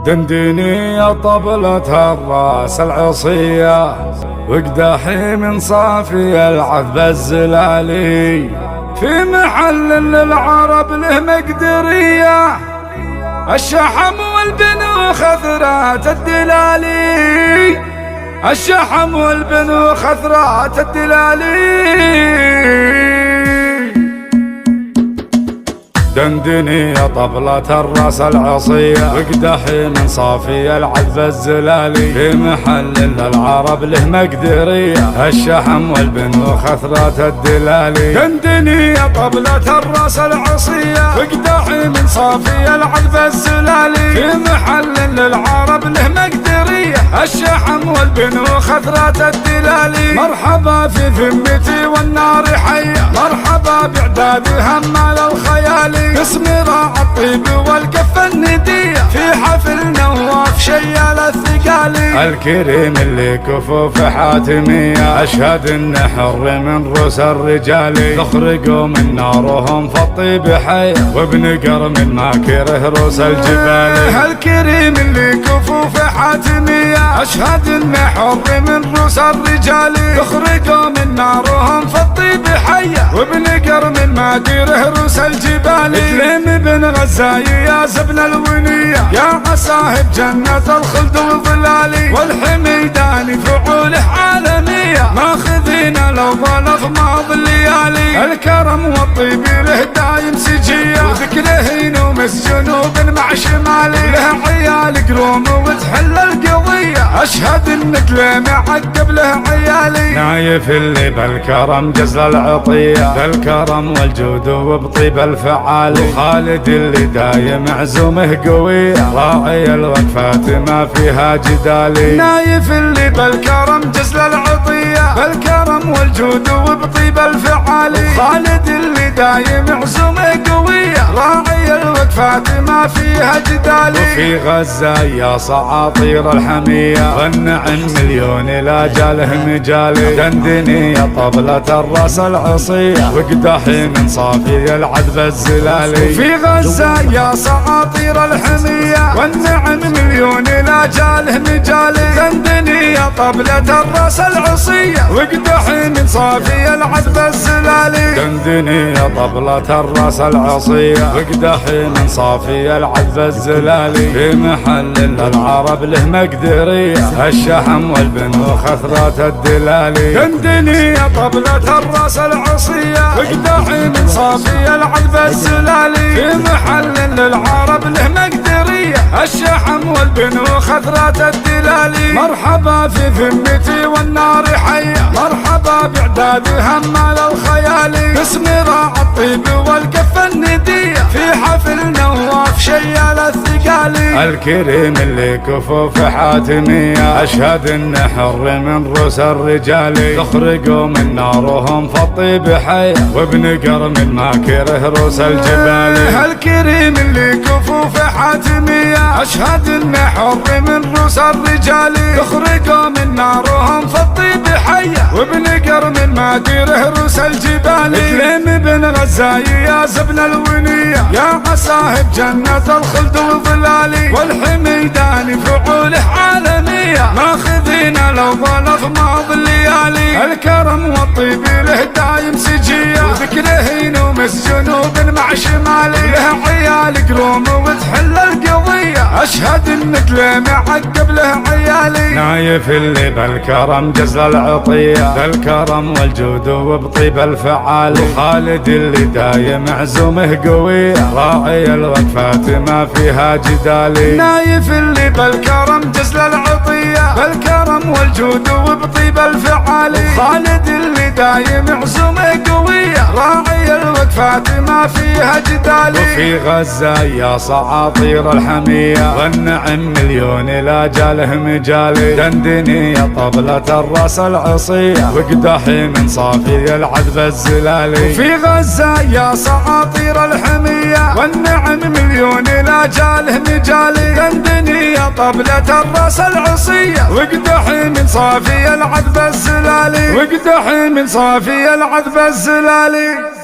دندني يا طبلة الراس العصية وقداحي من صافي العذب الزلالي في محل للعرب له مقدرية الشحم والبنو خثرات الدلالي الشحم والبنو خثرات الدلالي دندني يا طبلة الراس العصية وقدحي من صافي العذب الزلالي في محل للعرب له مقدرية الشحم والبنو خثرات الدلالي دندني يا طبلة الراس العصية وقدحي من صافي العذب الزلالي في محل للعرب له مقدرية الشحم والبنو خثرات الدلالي مرحبا في ذمتي والنار حية مرحبا بعداد همال الخيالي قسم راعى الطيب والكف الندية في حفل نواف شيال الثقالي الكريم اللي كفوف حاتمية أشهد إن حر من روس الرجال تخرجوا من نارهم فالطيب حي وبنقر من ماكره روس الجبال الكريم اللي كفوف حاتمية أشهد إن حر من روس الرجال تخرجوا من نارهم فالطيب حي وبنقر من ماكره روس الجبال كليم بن غزاي يا زبن الونية يا عصاهب جنة الخلد وظلالي والحميداني فعوله عالمية ماخذين لو ظلف ماض الليالي الكرم والطيب له دايم سجية وذكره ينومس جنوب مع شمالي له عيال قروم وتحل القضية أشهد إن كليم عقب له عيالي نايف اللي بالكرم جزل العطية بالكرم والجود وبطيب الفعالي خالد اللي دايم عزومه قوية راعي الوقفات ما فيها جدالي نايف اللي بالكرم جزل العطية بالكرم والجود وبطيب الفعالي خالد اللي دايم عزومه قوية راعي الوقفات ما فيها جدالي وفي غزة يا صعاطير الحمية والنعم مليون لا جاله مجالي دندني يا طبلة الراس العصية وقدحي من صافي العذب الزلالي في غزة يا صعاطير الحمية والنعم مليون لا جاله مجالي دندني يا طبلة الراس العصية وقدحي من صافي العذب الزلالي دندني يا طبلة الراس العصية وقدحي من صافي العذب الزلالي في محل للعرب له مقدرية الشحم والبنو خثرات الدلالي دندني يا طبلة الراس العصية وقدحي من صافي العذب الزلالي في محل للعرب له مقدرية الشحم والبنو خثرات الدلالي مرحبا في ذمتي والنار حية مرحبا بعداد همال الخيالي قسم راعى الطيب والكف الندية في حفل نواف شيال الثقالي الكريم اللي كفوف حاتمية أشهد إن حر من روس الرجال تخرجوا من نارهم فالطيب حي وبنقر من ماكره روس الجبال الكريم اللي كفوف حاتمية أشهد إن حر من روس الرجال تخرجوا من نارهم فالطيب حي وبنقر من ماكره روس الجبال كليم بن غزاي يا زبن الونية يا عصاهب جنة الخلد وظلالي والحميداني فعوله عالمية ماخذين لو ظلف ماض الليالي الكرم والطيب له دايم سجية وذكره ينومس جنوب مع شمالي له عيال قروم وتحل القضية أشهد إن كليم عقب له عيالي نايف اللي بالكرم جزل العطية بالكرم والجود وبطيب الفعالي خالد اللي دايم عزومه قوية راعي الوقفات ما فيها جدالي نايف اللي بالكرم جزل العطية بالكرم والجود وبطيب الفعالي خالد اللي دايم عزومه قوية راعي الوقفات ما فيها جدالي وفي غزة يا صعاطير الحمية والنعم مليون لا جاله مجالي دندني يا طبلة الراس العصية وقدحي من صافي العذب الزلالي وفي غزة يا صعاطير الحمية والنعم مليون لا جاله مجالي دندني يا طبلة الراس العصية وقدحي من صافي العذب الزلالي وقدحي من صافي العذب الزلالي